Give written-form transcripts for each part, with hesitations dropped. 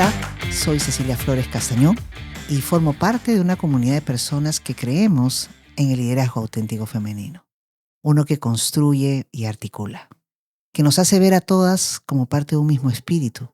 Hola, soy Cecilia Flores Castañón y formo parte de una comunidad de personas que creemos en el liderazgo auténtico femenino. Uno que construye y articula, que nos hace ver a todas como parte de un mismo espíritu,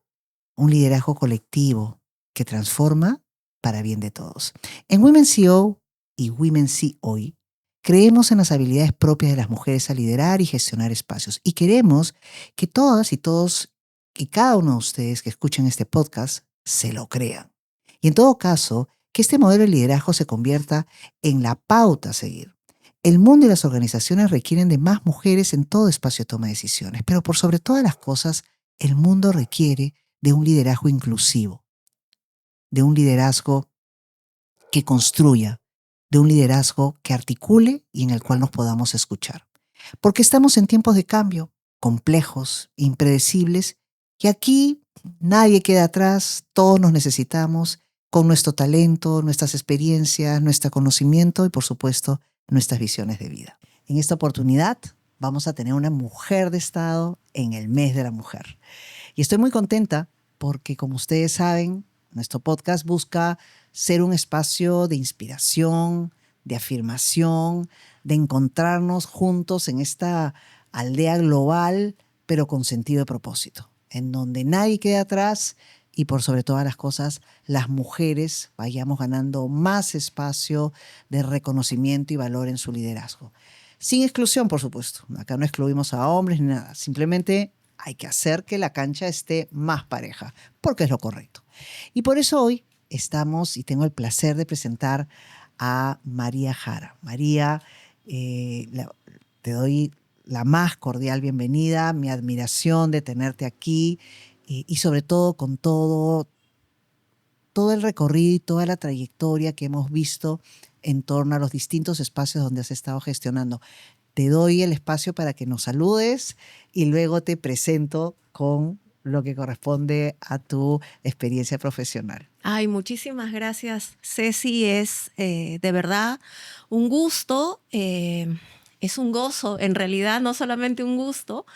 un liderazgo colectivo que transforma para bien de todos. En Women CEO y Women See Hoy, creemos en las habilidades propias de las mujeres a liderar y gestionar espacios y queremos que todas y todos y cada uno de ustedes que escuchen este podcast se lo crean. Y en todo caso, que este modelo de liderazgo se convierta en la pauta a seguir. El mundo y las organizaciones requieren de más mujeres en todo espacio de toma de decisiones, pero por sobre todas las cosas, el mundo requiere de un liderazgo inclusivo, de un liderazgo que construya, de un liderazgo que articule y en el cual nos podamos escuchar. Porque estamos en tiempos de cambio, complejos, impredecibles, y aquí nadie queda atrás, todos nos necesitamos con nuestro talento, nuestras experiencias, nuestro conocimiento y por supuesto nuestras visiones de vida. En esta oportunidad vamos a tener una mujer de Estado en el mes de la mujer. Y estoy muy contenta porque, como ustedes saben, nuestro podcast busca ser un espacio de inspiración, de afirmación, de encontrarnos juntos en esta aldea global, pero con sentido de propósito, en donde nadie quede atrás y por sobre todas las cosas, las mujeres vayamos ganando más espacio de reconocimiento y valor en su liderazgo. Sin exclusión, por supuesto. Acá no excluimos a hombres ni nada. Simplemente hay que hacer que la cancha esté más pareja, porque es lo correcto. Y por eso hoy estamos y tengo el placer de presentar a María Jara. María, te doy la más cordial bienvenida, mi admiración de tenerte aquí y sobre todo con todo el recorrido y toda la trayectoria que hemos visto en torno a los distintos espacios donde has estado gestionando. Te doy el espacio para que nos saludes y luego te presento con lo que corresponde a tu experiencia profesional. Ay, muchísimas gracias, Ceci. Es de verdad un gusto, es un gozo, en realidad no solamente un gusto,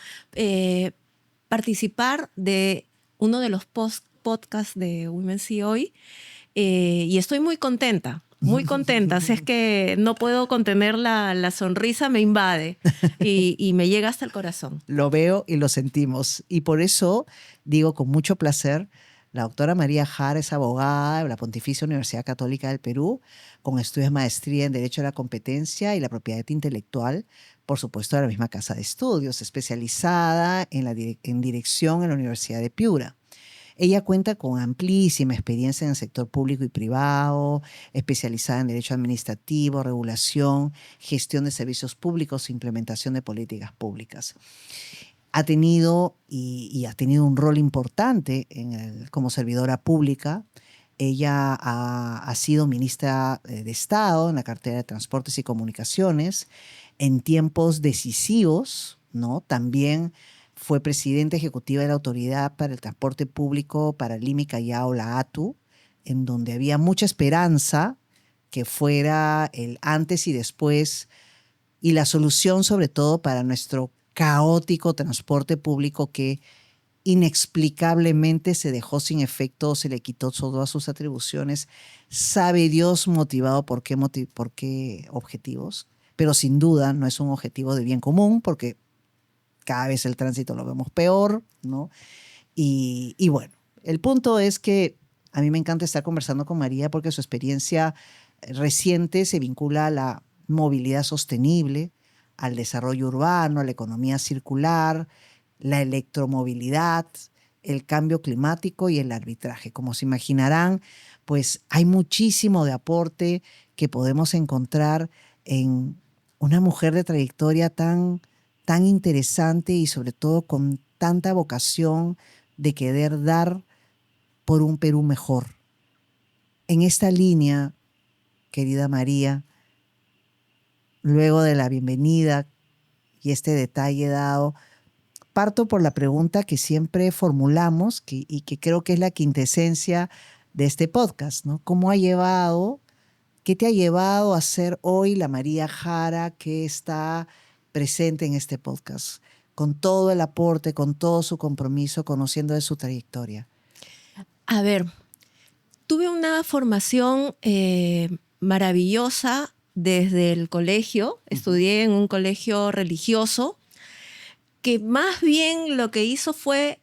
participar de uno de los podcasts de Women See Hoy y estoy muy contenta. Muy contenta, así es que no puedo contener la sonrisa, me invade y me llega hasta el corazón. Lo veo y lo sentimos. Y por eso digo con mucho placer, la doctora María Jara es abogada de la Pontificia Universidad Católica del Perú, con estudios de maestría en Derecho a la Competencia y la Propiedad Intelectual, por supuesto de la misma casa de estudios, especializada en dirección en la Universidad de Piura. Ella cuenta con amplísima experiencia en el sector público y privado, especializada en derecho administrativo, regulación, gestión de servicios públicos e implementación de políticas públicas. Ha tenido y ha tenido un rol importante como servidora pública. Ella ha sido ministra de Estado en la cartera de Transportes y Comunicaciones en tiempos decisivos, ¿no? También fue presidenta ejecutiva de la Autoridad para el Transporte Público para Lima y Callao, la ATU, en donde había mucha esperanza que fuera el antes y después y la solución sobre todo para nuestro caótico transporte público que inexplicablemente se dejó sin efecto, se le quitó todas sus atribuciones. Sabe Dios motivado por qué objetivos, pero sin duda no es un objetivo de bien común porque cada vez el tránsito lo vemos peor, ¿no? Y bueno, el punto es que a mí me encanta estar conversando con María porque su experiencia reciente se vincula a la movilidad sostenible, al desarrollo urbano, a la economía circular, la electromovilidad, el cambio climático y el arbitraje. Como se imaginarán, pues hay muchísimo de aporte que podemos encontrar en una mujer de trayectoria tan interesante y sobre todo con tanta vocación de querer dar por un Perú mejor. En esta línea, querida María, luego de la bienvenida y este detalle dado, parto por la pregunta que siempre formulamos y que creo que es la quintesencia de este podcast, ¿no? ¿Qué te ha llevado a ser hoy la María Jara que está presente en este podcast? Con todo el aporte, con todo su compromiso, conociendo de su trayectoria. A ver, tuve una formación maravillosa desde el colegio. Estudié en un colegio religioso que más bien lo que hizo fue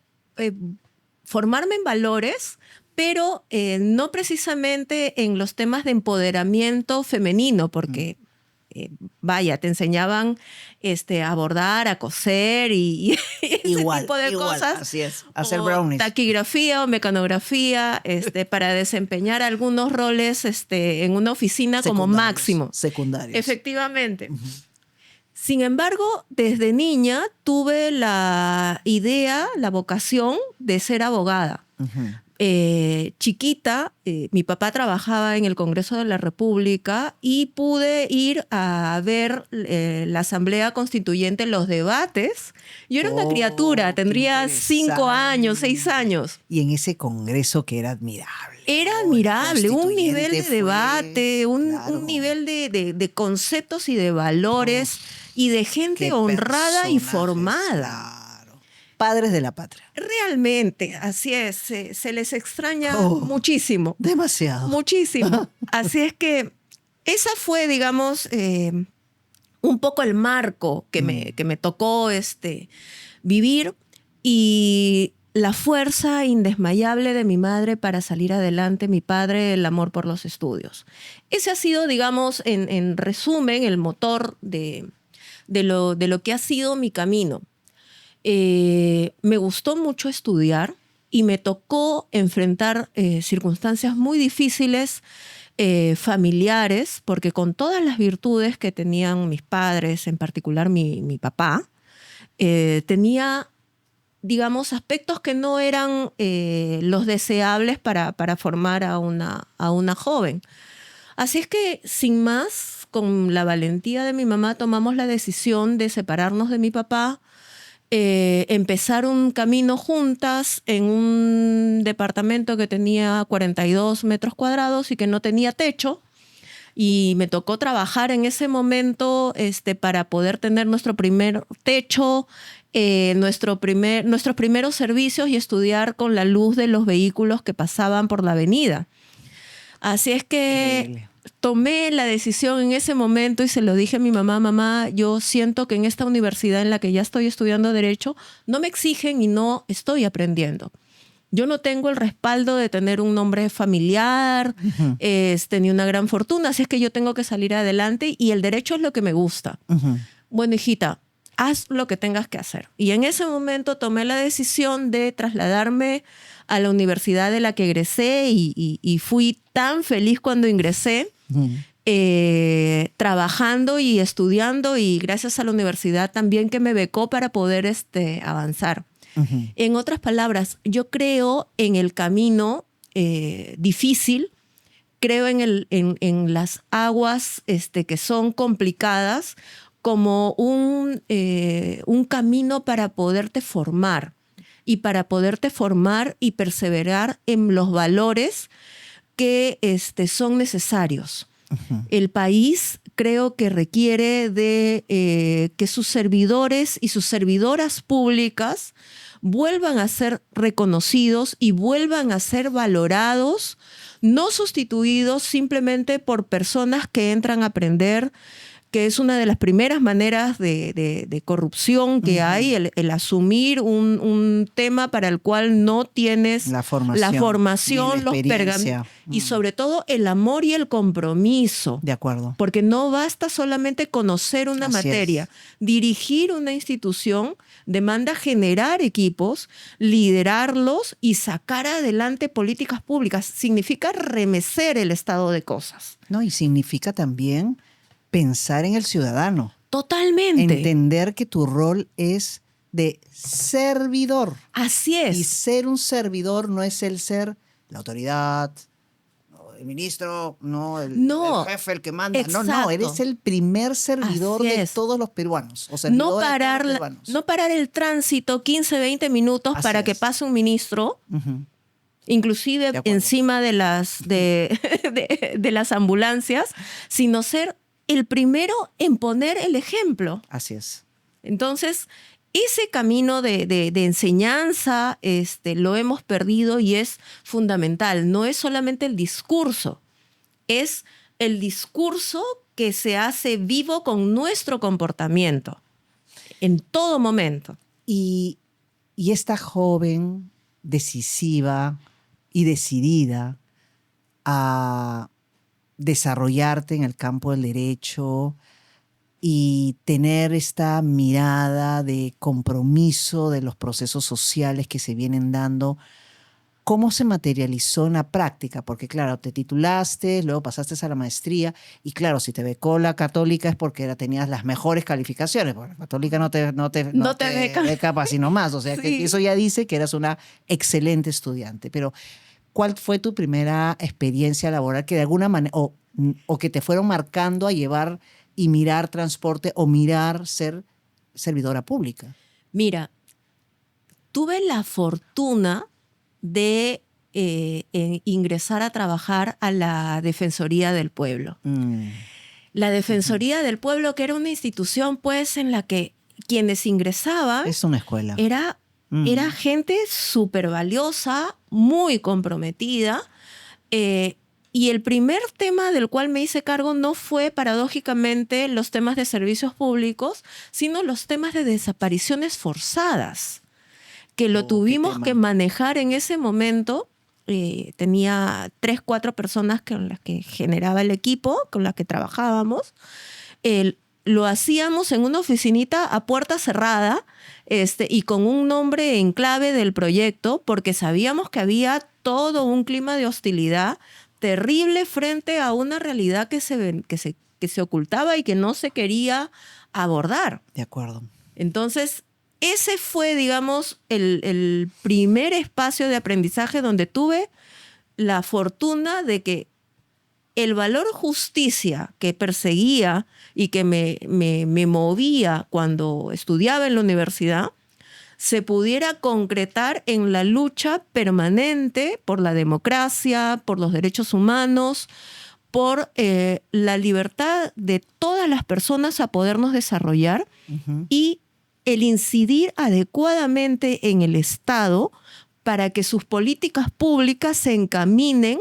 formarme en valores, pero no precisamente en los temas de empoderamiento femenino, porque vaya, te enseñaban a bordar, a coser y ese tipo de cosas. Así es, hacer brownies. Taquigrafía o mecanografía, para desempeñar algunos roles en una oficina como máximo. Secundarios. Efectivamente. Sin embargo, desde niña tuve la idea, la vocación de ser abogada. Chiquita, mi papá trabajaba en el Congreso de la República y pude ir a ver la Asamblea Constituyente, los debates. Yo era una criatura, tendría 5 años, 6 años. Y en ese Congreso que era admirable. Era admirable, un nivel de debate, un nivel de conceptos y de valores y de gente honrada y formada. Claro. Padres de la patria. Realmente, así es. Se les extraña muchísimo. Demasiado. Muchísimo. Así es que esa fue, digamos, un poco el marco que me tocó vivir, y la fuerza indesmayable de mi madre para salir adelante, mi padre, el amor por los estudios. Ese ha sido, digamos, en resumen, el motor de lo que ha sido mi camino. Me gustó mucho estudiar y me tocó enfrentar circunstancias muy difíciles, familiares, porque con todas las virtudes que tenían mis padres, en particular mi papá, tenía, digamos, aspectos que no eran los deseables para formar a una joven. Así es que, sin más, con la valentía de mi mamá, tomamos la decisión de separarnos de mi papá, empezar un camino juntas en un departamento que tenía 42 metros cuadrados y que no tenía techo. Y me tocó trabajar en ese momento para poder tener nuestro primer techo, nuestros primeros servicios y estudiar con la luz de los vehículos que pasaban por la avenida. Así es que Increíble. Tomé la decisión en ese momento y se lo dije a mi mamá: mamá, yo siento que en esta universidad en la que ya estoy estudiando Derecho no me exigen y no estoy aprendiendo. Yo no tengo el respaldo de tener un nombre familiar, ni una gran fortuna, así es que yo tengo que salir adelante y el derecho es lo que me gusta. Bueno, hijita, haz lo que tengas que hacer. Y en ese momento tomé la decisión de trasladarme a la universidad de la que egresé y fui tan feliz cuando ingresé, trabajando y estudiando, y gracias a la universidad también que me becó para poder avanzar. En otras palabras, yo creo en el camino difícil, creo en las aguas que son complicadas como un camino para poderte formar y perseverar en los valores que son necesarios. El país creo que requiere de que sus servidores y sus servidoras públicas vuelvan a ser reconocidos y vuelvan a ser valorados, no sustituidos simplemente por personas que entran a aprender, que es una de las primeras maneras de corrupción que hay, el asumir un tema para el cual no tienes la formación, los pergaminos y sobre todo el amor y el compromiso. De acuerdo. Porque no basta solamente conocer una materia. Dirigir una institución demanda generar equipos, liderarlos y sacar adelante políticas públicas. Significa remecer el estado de cosas. No, y significa también pensar en el ciudadano. Totalmente. Entender que tu rol es de servidor. Así es. Y ser un servidor no es el ser la autoridad, no el ministro, no el jefe, el que manda. Exacto. No, eres el primer servidor de todos los peruanos. O no parar el tránsito 15, 20 minutos para que pase un ministro. Inclusive encima de las ambulancias, sino ser el primero en poner el ejemplo. Así es. Entonces, ese camino de enseñanza lo hemos perdido y es fundamental. No es solamente el discurso, es el discurso que se hace vivo con nuestro comportamiento en todo momento. Y esta joven decisiva y decidida a desarrollarte en el campo del derecho y tener esta mirada de compromiso de los procesos sociales que se vienen dando, ¿cómo se materializó en la práctica? Porque claro, te titulaste, luego pasaste a la maestría y claro, si te becó la Católica es porque tenías las mejores calificaciones, porque la Católica no te beca para sino más, o sea Sí. que eso ya dice que eras una excelente estudiante, pero ¿cuál fue tu primera experiencia laboral que de alguna manera, o que te fueron marcando a llevar y mirar transporte o mirar ser servidora pública? Mira, tuve la fortuna de ingresar a trabajar a la Defensoría del Pueblo. La Defensoría del Pueblo, que era una institución pues en la que quienes ingresaban Es una escuela. era gente súper valiosa, muy comprometida. Y el primer tema del cual me hice cargo no fue, paradójicamente, los temas de servicios públicos, sino los temas de desapariciones forzadas, que lo tuvimos que manejar en ese momento. Tenía 3, 4 personas con las que generaba el equipo, con las que trabajábamos. Lo hacíamos en una oficinita a puerta cerrada y con un nombre en clave del proyecto, porque sabíamos que había todo un clima de hostilidad terrible frente a una realidad que se ocultaba y que no se quería abordar. De acuerdo. Entonces, ese fue, digamos, el primer espacio de aprendizaje donde tuve la fortuna de que el valor justicia que perseguía y que me movía cuando estudiaba en la universidad se pudiera concretar en la lucha permanente por la democracia, por los derechos humanos, por la libertad de todas las personas a podernos desarrollar y el incidir adecuadamente en el Estado para que sus políticas públicas se encaminen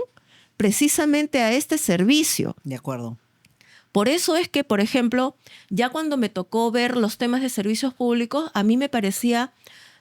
precisamente a este servicio. De acuerdo. Por eso es que, por ejemplo, ya cuando me tocó ver los temas de servicios públicos, a mí me parecía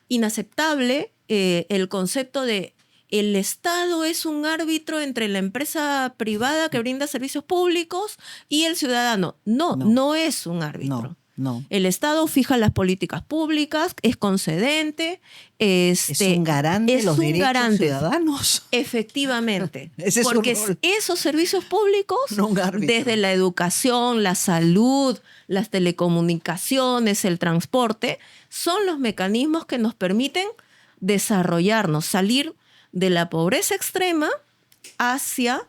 inaceptable el concepto de el Estado es un árbitro entre la empresa privada que brinda servicios públicos y el ciudadano. No es un árbitro. No. El Estado fija las políticas públicas, es concedente. Es un garante de los derechos ciudadanos. Efectivamente. Ese es porque su rol. esos servicios públicos, No un árbitro. desde la educación, la salud, las telecomunicaciones, el transporte, son los mecanismos que nos permiten desarrollarnos, salir de la pobreza extrema hacia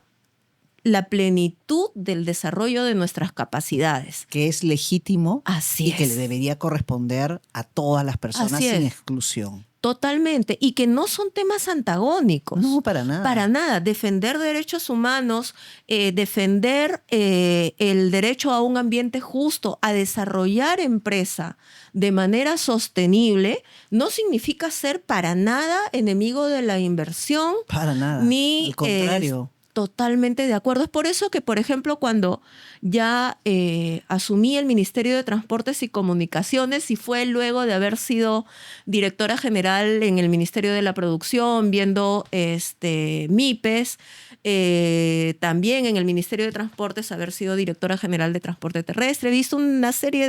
la plenitud del desarrollo de nuestras capacidades. Que es legítimo. Así y que le debería corresponder a todas las personas Así sin es. exclusión. Totalmente. Y que no son temas antagónicos. No, para nada. Para nada. Defender derechos humanos, defender el derecho a un ambiente justo, a desarrollar empresa de manera sostenible, no significa ser para nada enemigo de la inversión. Para nada. Ni al contrario. Totalmente de acuerdo. Es por eso que, por ejemplo, cuando ya asumí el Ministerio de Transportes y Comunicaciones y fue luego de haber sido directora general en el Ministerio de la Producción, viendo MIPES, también en el Ministerio de Transportes haber sido directora general de Transporte Terrestre, he visto una serie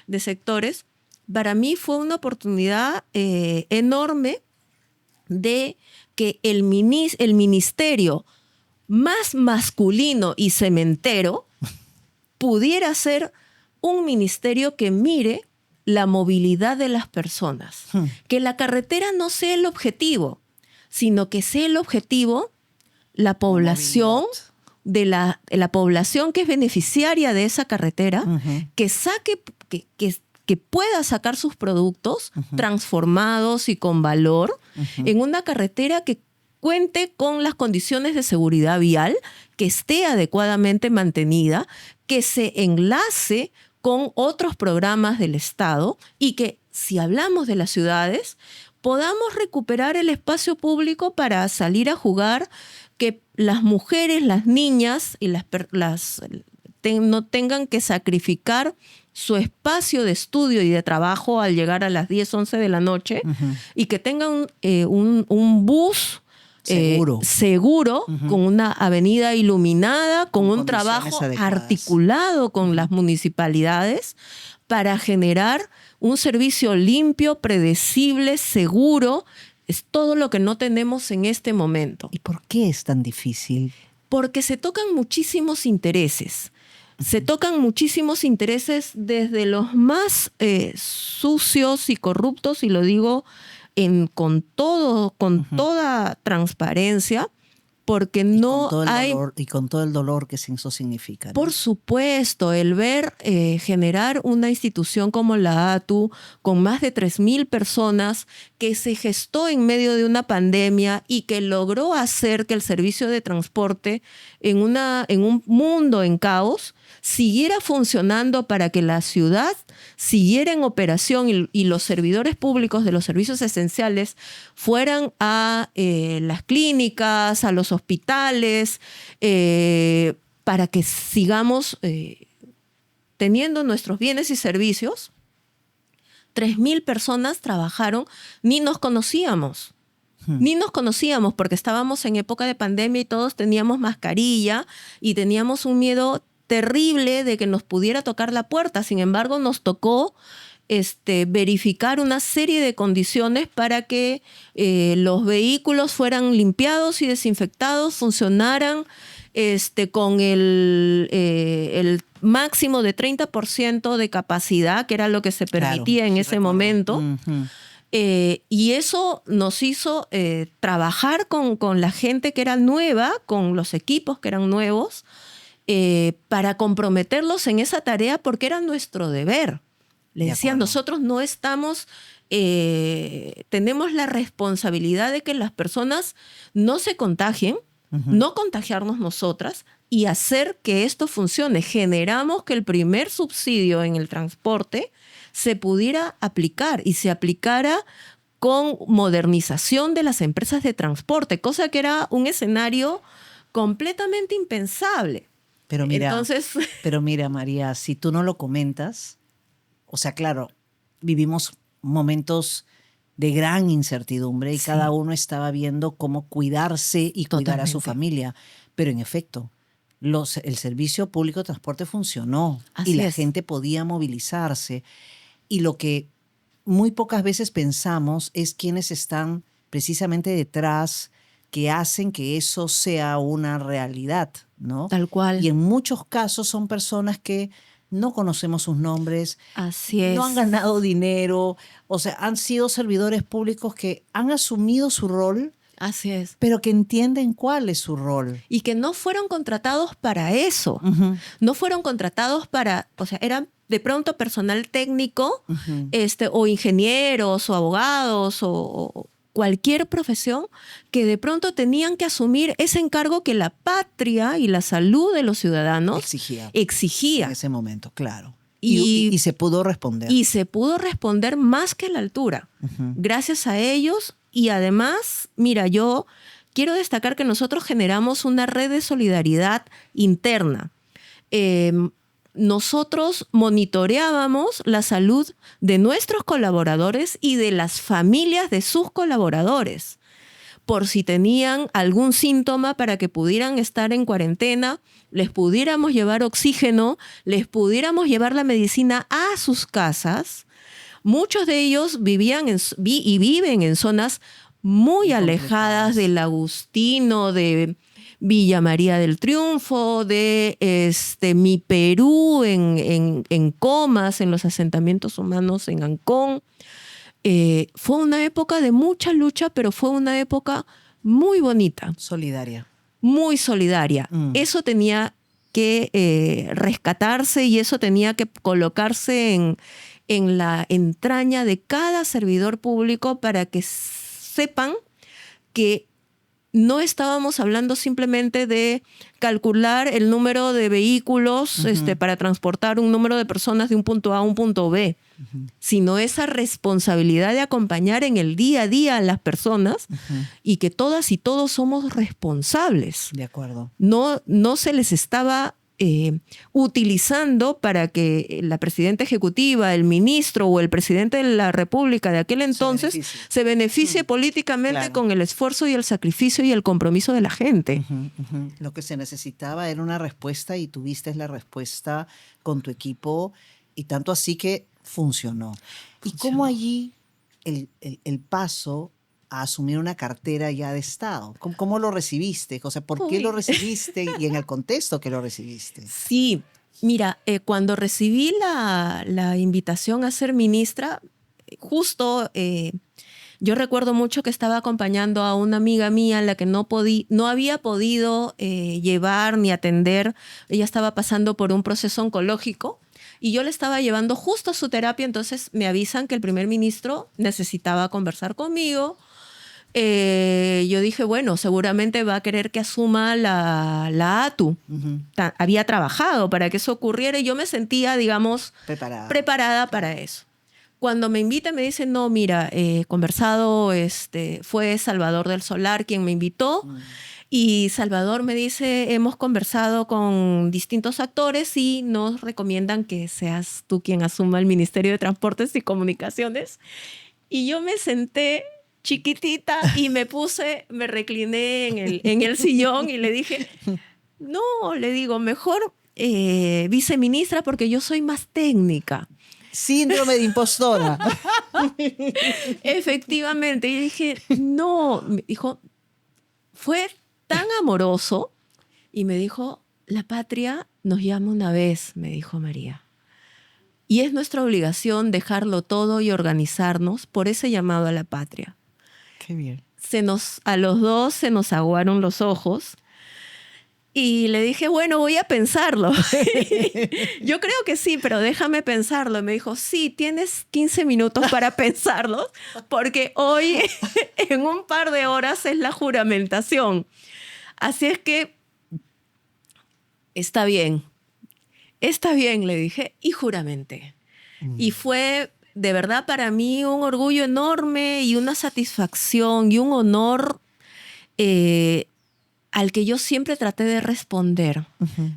de sectores. Para mí fue una oportunidad enorme de que el ministerio más masculino y cementero pudiera ser un ministerio que mire la movilidad de las personas. Que la carretera no sea el objetivo, sino que sea el objetivo la población de la población que es beneficiaria de esa carretera, que pueda sacar sus productos transformados y con valor en una carretera que cuente con las condiciones de seguridad vial, que esté adecuadamente mantenida, que se enlace con otros programas del Estado y que, si hablamos de las ciudades, podamos recuperar el espacio público para salir a jugar, que las mujeres, las niñas y no tengan que sacrificar su espacio de estudio y de trabajo al llegar a las 10, 11 de la noche, y que tengan un bus seguro, con una avenida iluminada, con un trabajo articulado con las municipalidades para generar un servicio limpio, predecible, seguro. Es todo lo que no tenemos en este momento. ¿Y por qué es tan difícil? Porque se tocan muchísimos intereses. Se tocan muchísimos intereses, desde los más sucios y corruptos, y lo digo con toda transparencia, porque no hay... Y con todo el dolor que eso significa, ¿no? Por supuesto, el ver generar una institución como la ATU, con más de 3,000 personas, que se gestó en medio de una pandemia y que logró hacer que el servicio de transporte en un mundo en caos siguiera funcionando, para que la ciudad siguiera en operación y los servidores públicos de los servicios esenciales fueran a las clínicas, a los hospitales, para que sigamos teniendo nuestros bienes y servicios. 3,000 personas trabajaron, ni nos conocíamos. Ni nos conocíamos, porque estábamos en época de pandemia y todos teníamos mascarilla y teníamos un miedo terrible de que nos pudiera tocar la puerta. Sin embargo, nos tocó verificar una serie de condiciones para que los vehículos fueran limpiados y desinfectados, funcionaran con el máximo de 30% de capacidad, que era lo que se permitía en ese momento. Y eso nos hizo trabajar con la gente que era nueva, con los equipos que eran nuevos, para comprometerlos en esa tarea, porque era nuestro deber. Le decían, nosotros no estamos, tenemos la responsabilidad de que las personas no se contagien, no contagiarnos nosotras y hacer que esto funcione. Generamos que el primer subsidio en el transporte se pudiera aplicar y se aplicara con modernización de las empresas de transporte, cosa que era un escenario completamente impensable. Pero mira, María, si tú no lo comentas, o sea, claro, vivimos momentos de gran incertidumbre y cada uno estaba viendo cómo cuidarse y cuidar a su familia. Pero en efecto, el servicio público de transporte funcionó. Así y la es. gente podía movilizarse. Y lo que muy pocas veces pensamos es quiénes están precisamente detrás, que hacen que eso sea una realidad, ¿no? Tal cual. Y en muchos casos son personas que no conocemos sus nombres. Así es. No han ganado dinero, o sea, han sido servidores públicos que han asumido su rol. Así es. Pero que entienden cuál es su rol. Y que no fueron contratados para eso. No fueron contratados para, o sea, eran de pronto personal técnico, o ingenieros o abogados o cualquier profesión, que de pronto tenían que asumir ese encargo que la patria y la salud de los ciudadanos exigía. En ese momento, claro. Y se pudo responder. Y se pudo responder más que a la altura. Gracias a ellos. Y además, mira, yo quiero destacar que nosotros generamos una red de solidaridad interna. Nosotros monitoreábamos la salud de nuestros colaboradores y de las familias de sus colaboradores, por si tenían algún síntoma, para que pudieran estar en cuarentena, les pudiéramos llevar oxígeno, les pudiéramos llevar la medicina a sus casas. Muchos de ellos vivían y viven en zonas muy alejadas del Agustino, de Villa María del Triunfo, de Mi Perú, en Comas, en los asentamientos humanos en Ancón. Fue una época de mucha lucha, pero fue una época muy bonita. Solidaria. Muy solidaria. Eso tenía que rescatarse, y eso tenía que colocarse en la entraña de cada servidor público, para que sepan que no estábamos hablando simplemente de calcular el número de vehículos para transportar un número de personas de un punto A a un punto B, sino esa responsabilidad de acompañar en el día a día a las personas y que todas y todos somos responsables. De acuerdo. No se les estaba utilizando para que la presidenta ejecutiva, el ministro o el presidente de la República de aquel entonces se beneficie políticamente con el esfuerzo y el sacrificio y el compromiso de la gente. Lo que se necesitaba era una respuesta y tuviste la respuesta con tu equipo y tanto así que funcionó. ¿Y cómo allí el paso a asumir una cartera ya de Estado? ¿Cómo lo recibiste? O sea, ¿por qué lo recibiste y en el contexto que lo recibiste? Sí, mira, cuando recibí la invitación a ser ministra, justo yo recuerdo mucho que estaba acompañando a una amiga mía, la que no había podido llevar ni atender. Ella estaba pasando por un proceso oncológico y yo le estaba llevando justo a su terapia, entonces me avisan que el primer ministro necesitaba conversar conmigo. Yo dije, bueno, seguramente va a querer que asuma la ATU. Había trabajado para que eso ocurriera y yo me sentía, digamos, preparada para eso. Cuando me invita me dice, no, mira, conversado, fue Salvador del Solar quien me invitó. Y Salvador me dice, hemos conversado con distintos actores y nos recomiendan que seas tú quien asuma el Ministerio de Transportes y Comunicaciones. Y yo me senté chiquitita y me recliné en el sillón y le dije, no, le digo, mejor viceministra porque yo soy más técnica. Síndrome de impostora. Efectivamente. Y dije, no, me dijo, fue tan amoroso y me dijo, la patria nos llama una vez, me dijo María. Y es nuestra obligación dejarlo todo y organizarnos por ese llamado a la patria. Qué bien. A los dos se nos aguaron los ojos y le dije, bueno, voy a pensarlo. Yo creo que sí, pero déjame pensarlo. Me dijo, sí, tienes 15 minutos para pensarlo porque hoy en un par de horas es la juramentación. Así es que está bien, le dije y juramenté. Y fue de verdad para mí un orgullo enorme y una satisfacción y un honor al que yo siempre traté de responder.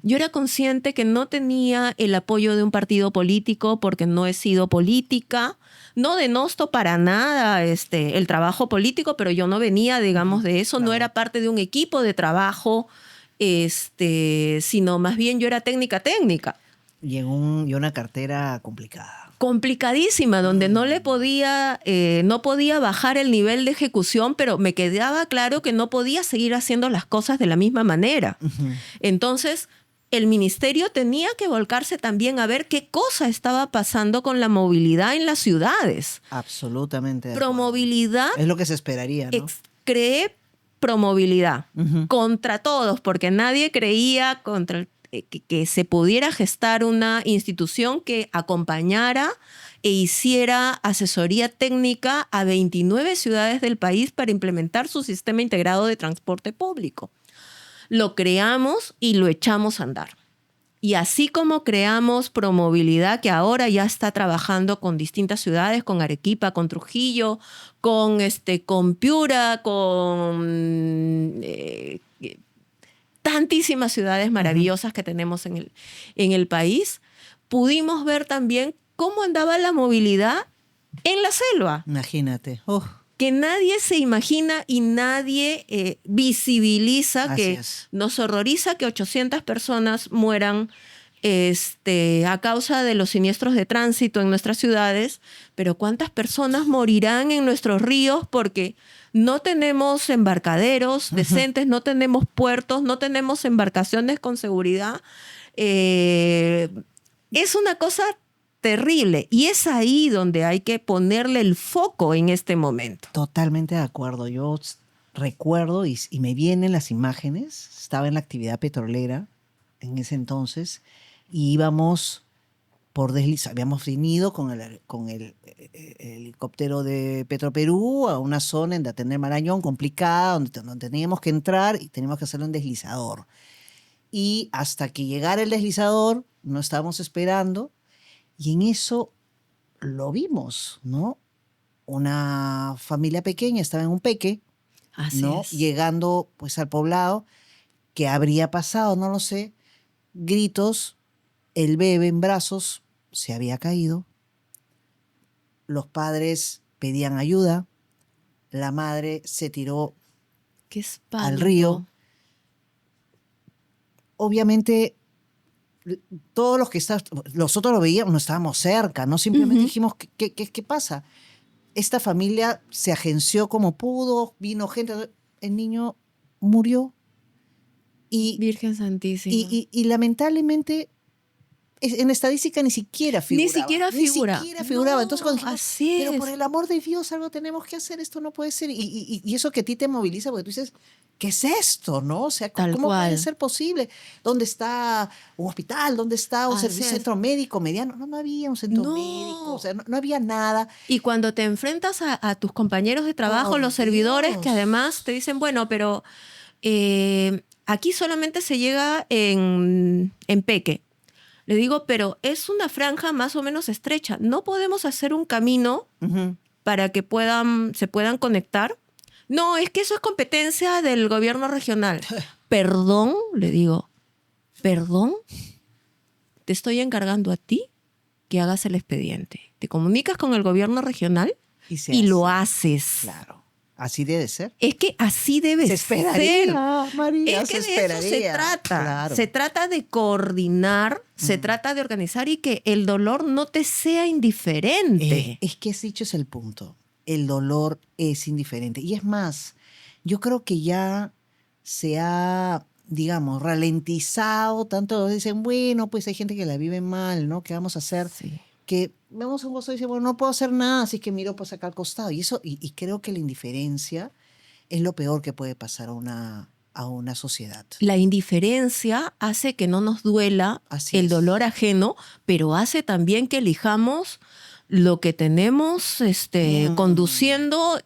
Yo era consciente que no tenía el apoyo de un partido político porque no he sido política. No denosto para nada el trabajo político, pero yo no venía, digamos, de eso. Claro. No era parte de un equipo de trabajo, sino más bien yo era técnica. Y una cartera complicada. Complicadísima, donde no podía bajar el nivel de ejecución, pero me quedaba claro que no podía seguir haciendo las cosas de la misma manera. Entonces, el ministerio tenía que volcarse también a ver qué cosa estaba pasando con la movilidad en las ciudades. Absolutamente. Promovilidad. Es lo que se esperaría, ¿no? Creé promovilidad contra todos, porque nadie creía que se pudiera gestar una institución que acompañara e hiciera asesoría técnica a 29 ciudades del país para implementar su sistema integrado de transporte público. Lo creamos y lo echamos a andar. Y así como creamos Promovilidad, que ahora ya está trabajando con distintas ciudades, con Arequipa, con Trujillo, con Piura, con tantísimas ciudades maravillosas que tenemos en el país, pudimos ver también cómo andaba la movilidad en la selva. Imagínate. Que nadie se imagina y nadie visibiliza. Así que es. Nos horroriza que 800 personas mueran a causa de los siniestros de tránsito en nuestras ciudades, pero ¿cuántas personas morirán en nuestros ríos porque no tenemos embarcaderos decentes, no tenemos puertos, no tenemos embarcaciones con seguridad? Es una cosa terrible y es ahí donde hay que ponerle el foco en este momento. Totalmente de acuerdo. Yo recuerdo y me vienen las imágenes. Estaba en la actividad petrolera en ese entonces y íbamos habíamos venido con el helicóptero de Petroperú a una zona en Datener Marañón complicada, donde teníamos que entrar y teníamos que hacerlo en deslizador. Y hasta que llegara el deslizador, no estábamos esperando, y en eso lo vimos, ¿no? Una familia pequeña estaba en un peque, Así ¿no? es. Llegando pues al poblado. ¿Qué habría pasado? No lo sé. Gritos, el bebé en brazos se había caído, los padres pedían ayuda, la madre se tiró Qué al espanto. río. Obviamente, todos los que nosotros lo veíamos, no estábamos cerca, no simplemente dijimos, ¿qué pasa? Esta familia se agenció como pudo, vino gente, el niño murió y, Virgen Santísima. y lamentablemente en estadística ni siquiera figuraba. Ni siquiera figura. No, Entonces cuando dijimos, así pero es. por el amor de Dios algo tenemos que hacer, esto no puede ser. Y eso que a ti te moviliza, porque tú dices, ¿qué es esto? ¿No? O sea, Tal ¿cómo cual. puede ser posible? ¿Dónde está un hospital? ¿Dónde está un Así servicio, es. centro médico mediano? No había un centro No. médico, o sea, no había nada. Y cuando te enfrentas a tus compañeros de trabajo, Por los servidores, Dios. que además te dicen, bueno, pero aquí solamente se llega en Peque. Le digo, pero es una franja más o menos estrecha. ¿No podemos hacer un camino Ujú. para que se puedan conectar? No, es que eso es competencia del gobierno regional. Perdón, le digo, perdón, te estoy encargando a ti que hagas el expediente. Te comunicas con el gobierno regional se y lo hace. haces. Claro, así debe ser. Es que así debe Se esperaría, ser. María, Es que se de eso se esperaría. trata. Claro. Se trata de coordinar, se trata de organizar y que el dolor no te sea indiferente. Es que ese dicho es el punto. El dolor es indiferente. Y es más, yo creo que ya se ha, digamos, ralentizado tanto. Dicen, bueno, pues hay gente que la vive mal, ¿no? ¿Qué vamos a hacer? Sí. Que vemos un gozo y dice, bueno, no puedo hacer nada, así que miro pues acá al costado. Y eso, y creo que la indiferencia es lo peor que puede pasar a una sociedad. La indiferencia hace que no nos duela Así el es. dolor ajeno, pero hace también que elijamos lo que tenemos conduciendo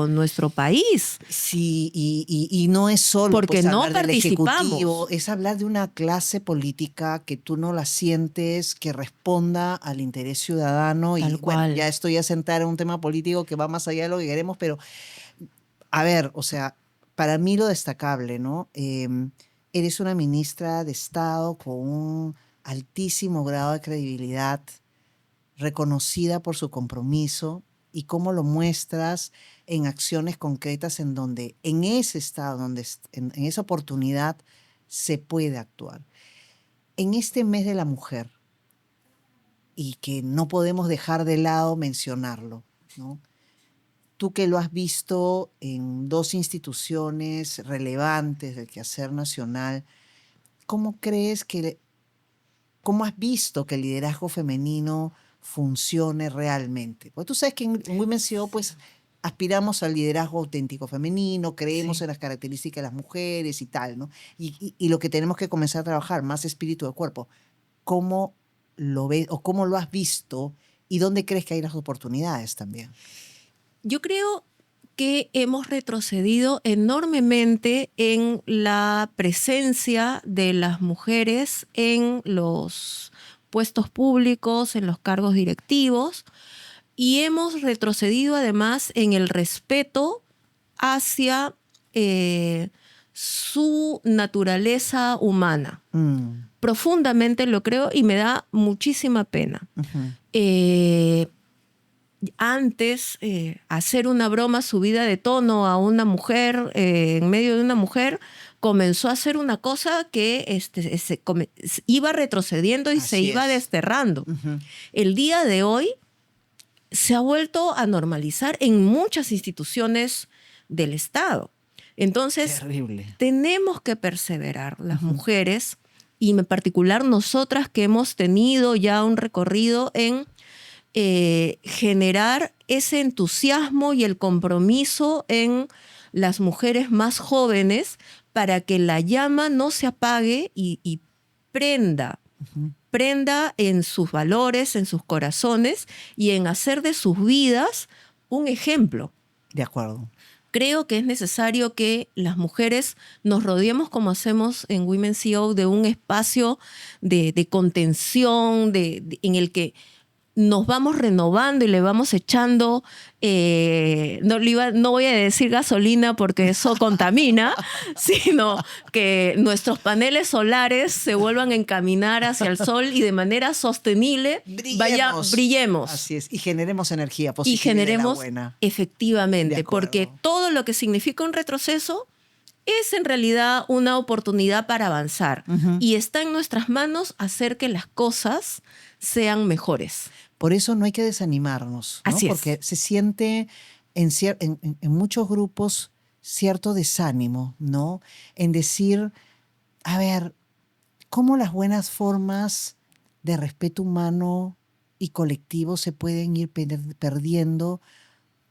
nuestro país. Sí, y no es solo Porque pues, no hablar del participamos. Ejecutivo, es hablar de una clase política que tú no la sientes, que responda al interés ciudadano. Tal Y bueno, cual. ya estoy a sentar en un tema político que va más allá de lo que queremos, pero a ver, o sea, para mí lo destacable, ¿no? Eres una ministra de Estado con un altísimo grado de credibilidad, reconocida por su compromiso, y cómo lo muestras en acciones concretas en donde en ese estado, en esa oportunidad se puede actuar. En este mes de la mujer, y que no podemos dejar de lado mencionarlo, ¿no? Tú que lo has visto en dos instituciones relevantes del quehacer nacional, ¿cómo has visto que el liderazgo femenino funcione realmente? Porque tú sabes que en Women's CEO, pues, aspiramos al liderazgo auténtico femenino, creemos en las características de las mujeres y tal, ¿no? Y lo que tenemos que comenzar a trabajar, más espíritu de cuerpo. ¿Cómo lo ves o cómo lo has visto y dónde crees que hay las oportunidades también? Yo creo que hemos retrocedido enormemente en la presencia de las mujeres en los puestos públicos, en los cargos directivos, y hemos retrocedido además en el respeto hacia su naturaleza humana. Profundamente lo creo y me da muchísima pena. Antes, hacer una broma subida de tono a una mujer, en medio de una mujer, comenzó a ser una cosa que iba retrocediendo y se iba desterrando. El día de hoy se ha vuelto a normalizar en muchas instituciones del Estado. Entonces, terrible. Tenemos que perseverar las mujeres, y en particular nosotras que hemos tenido ya un recorrido en generar ese entusiasmo y el compromiso en las mujeres más jóvenes para que la llama no se apague y prenda prenda en sus valores, en sus corazones y en hacer de sus vidas un ejemplo. De acuerdo. Creo que es necesario que las mujeres nos rodeemos, como hacemos en Women CEO, de un espacio de contención, en el que nos vamos renovando y le vamos echando, no voy a decir gasolina porque eso contamina, sino que nuestros paneles solares se vuelvan a encaminar hacia el sol y de manera sostenible brillemos. Así es, y generemos energía positiva y generemos, de la buena. efectivamente, porque todo lo que significa un retroceso es en realidad una oportunidad para avanzar. Y está en nuestras manos hacer que las cosas sean mejores. Por eso no hay que desanimarnos, ¿no? Así es. Porque se siente en muchos grupos cierto desánimo, ¿no? En decir, a ver, ¿cómo las buenas formas de respeto humano y colectivo se pueden ir perdiendo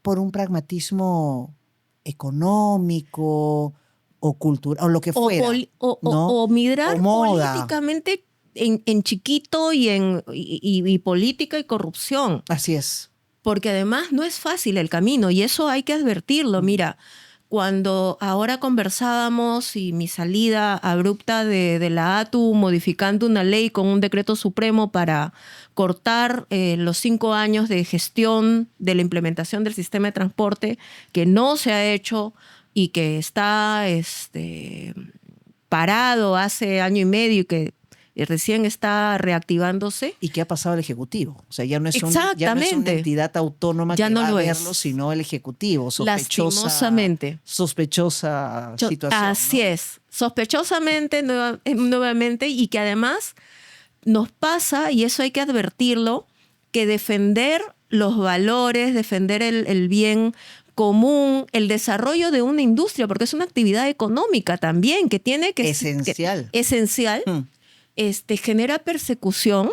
por un pragmatismo económico o cultural o lo que fuera? O migrar o moda. Políticamente en chiquito y política y corrupción. Así es. Porque además no es fácil el camino y eso hay que advertirlo. Mira, cuando ahora conversábamos y mi salida abrupta de la ATU modificando una ley con un decreto supremo para cortar los 5 años de gestión de la implementación del sistema de transporte que no se ha hecho y que está parado hace 1 año y medio y que recién está reactivándose. ¿Y qué ha pasado el Ejecutivo? O sea, ya no es una entidad autónoma ya que no va lo a verlo, es. Sino el Ejecutivo. Lastimosamente. Sospechosa situación. Así es. Sospechosamente, nuevamente, y que además nos pasa, y eso hay que advertirlo, que defender los valores, defender el bien común, el desarrollo de una industria, porque es una actividad económica también, que tiene que... Esencial. Esencial. Genera persecución,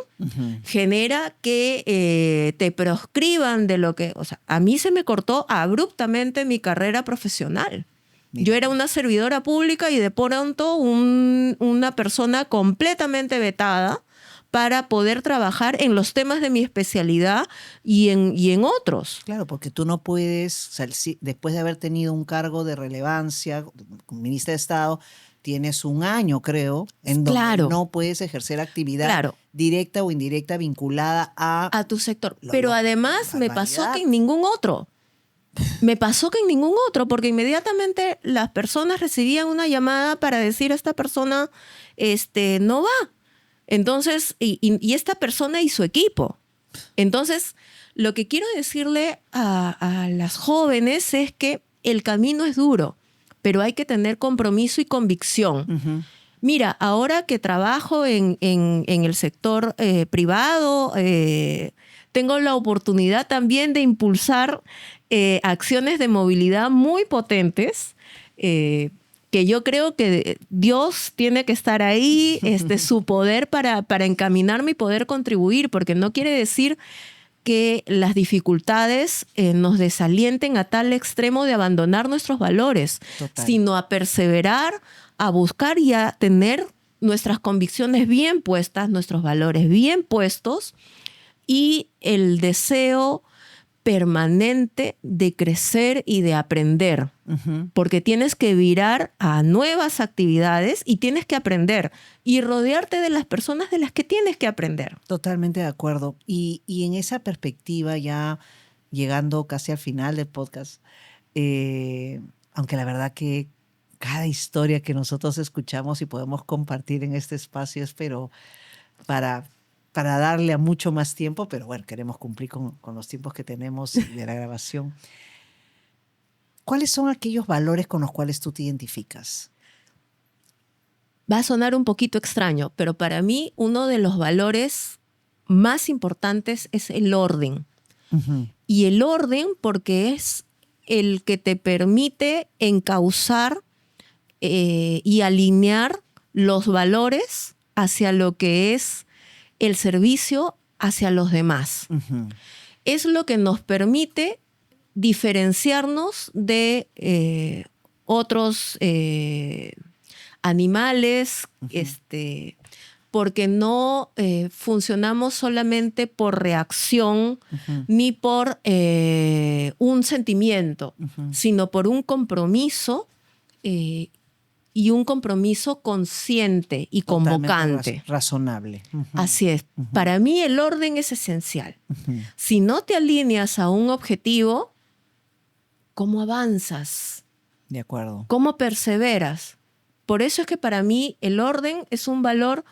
genera que te proscriban de lo que... O sea, a mí se me cortó abruptamente mi carrera profesional. Mira. Yo era una servidora pública y de pronto una persona completamente vetada para poder trabajar en los temas de mi especialidad y en otros. Claro, porque tú no puedes, o sea, después de haber tenido un cargo de relevancia como ministra de Estado, tienes 1 año, creo, en donde no puedes ejercer actividad directa o indirecta vinculada a tu sector. Pero además me pasó que en ningún otro. Me pasó que en ningún otro, porque inmediatamente las personas recibían una llamada para decir a esta persona no va. Entonces, y esta persona y su equipo. Entonces, lo que quiero decirle a las jóvenes es que el camino es duro, pero hay que tener compromiso y convicción. Mira, ahora que trabajo en el sector privado, tengo la oportunidad también de impulsar acciones de movilidad muy potentes, que yo creo que Dios tiene que estar ahí, su poder para encaminarme y poder contribuir, porque no quiere decir que las dificultades nos desalienten a tal extremo de abandonar nuestros valores, sino a perseverar, a buscar y a tener nuestras convicciones bien puestas, nuestros valores bien puestos y el deseo permanente de crecer y de aprender, porque tienes que virar a nuevas actividades y tienes que aprender y rodearte de las personas de las que tienes que aprender. Totalmente de acuerdo. Y en esa perspectiva, ya llegando casi al final del podcast, aunque la verdad que cada historia que nosotros escuchamos y podemos compartir en este espacio es para darle a mucho más tiempo, pero bueno, queremos cumplir con los tiempos que tenemos de la grabación. ¿Cuáles son aquellos valores con los cuales tú te identificas? Va a sonar un poquito extraño, pero para mí uno de los valores más importantes es el orden. Y el orden porque es el que te permite encauzar y alinear los valores hacia lo que es el servicio hacia los demás. Es lo que nos permite diferenciarnos de otros animales, porque no funcionamos solamente por reacción ni por un sentimiento, sino por un compromiso y un compromiso consciente y convocante. Razonable. Así es. Para mí el orden es esencial. Si no te alineas a un objetivo, ¿cómo avanzas? De acuerdo. ¿Cómo perseveras? Por eso es que para mí el orden es un valor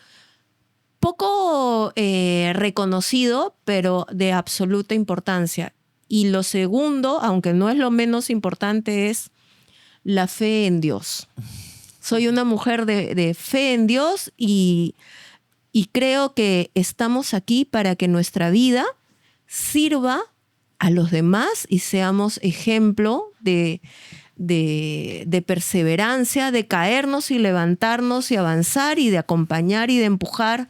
poco reconocido, pero de absoluta importancia. Y lo segundo, aunque no es lo menos importante, es la fe en Dios. Soy una mujer de fe en Dios y creo que estamos aquí para que nuestra vida sirva a los demás y seamos ejemplo de perseverancia, de caernos y levantarnos y avanzar y de acompañar y de empujar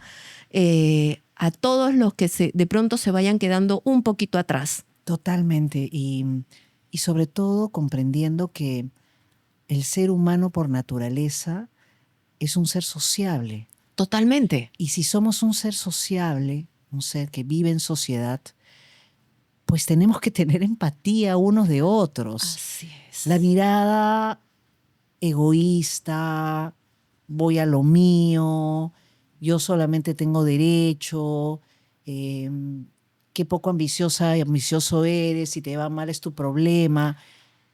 a todos los que de pronto se vayan quedando un poquito atrás. Totalmente. Y sobre todo comprendiendo que el ser humano por naturaleza es un ser sociable. Totalmente. Y si somos un ser sociable, un ser que vive en sociedad, pues tenemos que tener empatía unos de otros. Así es. La mirada egoísta, voy a lo mío, yo solamente tengo derecho, qué poco ambiciosa y ambicioso eres, si te va mal es tu problema.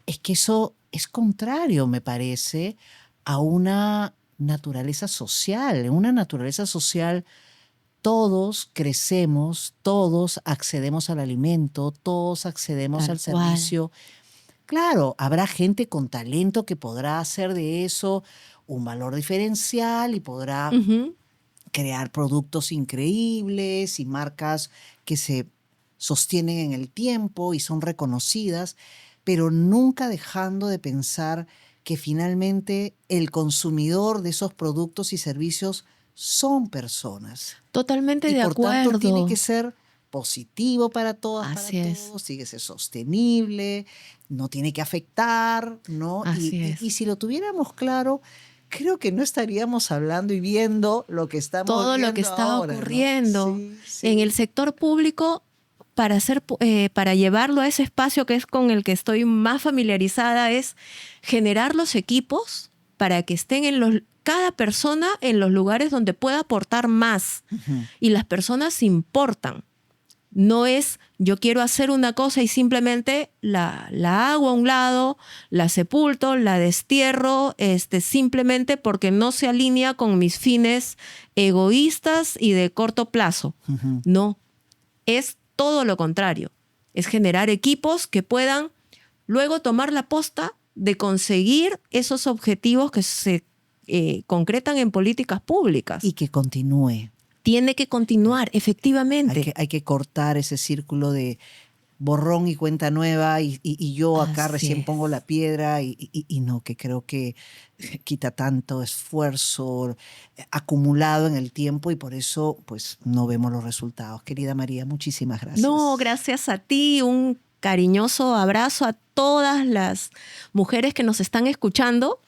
Es que eso es contrario, me parece, a una naturaleza social. En una naturaleza social todos crecemos, todos accedemos al alimento, todos accedemos al servicio. Claro, habrá gente con talento que podrá hacer de eso un valor diferencial y podrá crear productos increíbles y marcas que se sostienen en el tiempo y son reconocidas, pero nunca dejando de pensar que finalmente el consumidor de esos productos y servicios son personas. Totalmente de acuerdo. Y por tanto tiene que ser positivo para todas, para todos, tiene que ser sostenible, no tiene que afectar, ¿no? Y si lo tuviéramos claro, creo que no estaríamos hablando y viendo lo que estamos viendo todo lo que está ahora, ocurriendo, ¿no? Sí. En el sector público. Para llevarlo a ese espacio que es con el que estoy más familiarizada, es generar los equipos para que estén cada persona en los lugares donde pueda aportar más. Y las personas importan. No es yo quiero hacer una cosa y simplemente la hago a un lado, la sepulto, la destierro, simplemente porque no se alinea con mis fines egoístas y de corto plazo. No, es todo lo contrario. Es generar equipos que puedan luego tomar la posta de conseguir esos objetivos que se concretan en políticas públicas. Y que continúe. Tiene que continuar, efectivamente. Hay que cortar ese círculo de borrón y cuenta nueva y yo acá recién pongo la piedra y no, que creo que quita tanto esfuerzo acumulado en el tiempo y por eso pues no vemos los resultados. Querida María, muchísimas gracias. No, gracias a ti. Un cariñoso abrazo a todas las mujeres que nos están escuchando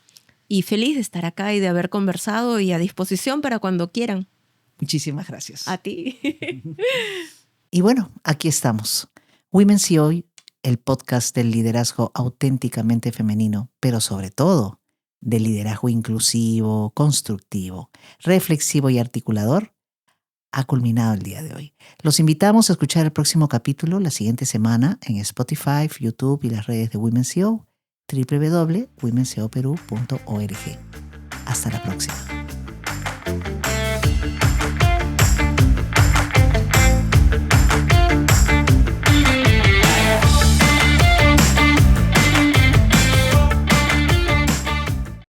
y feliz de estar acá y de haber conversado y a disposición para cuando quieran. Muchísimas gracias. A ti. Y bueno, aquí estamos. Women See Hoy, el podcast del liderazgo auténticamente femenino, pero sobre todo del liderazgo inclusivo, constructivo, reflexivo y articulador, ha culminado el día de hoy. Los invitamos a escuchar el próximo capítulo la siguiente semana en Spotify, YouTube y las redes de Women See Hoy, www.womenceoperú.org. Hasta la próxima.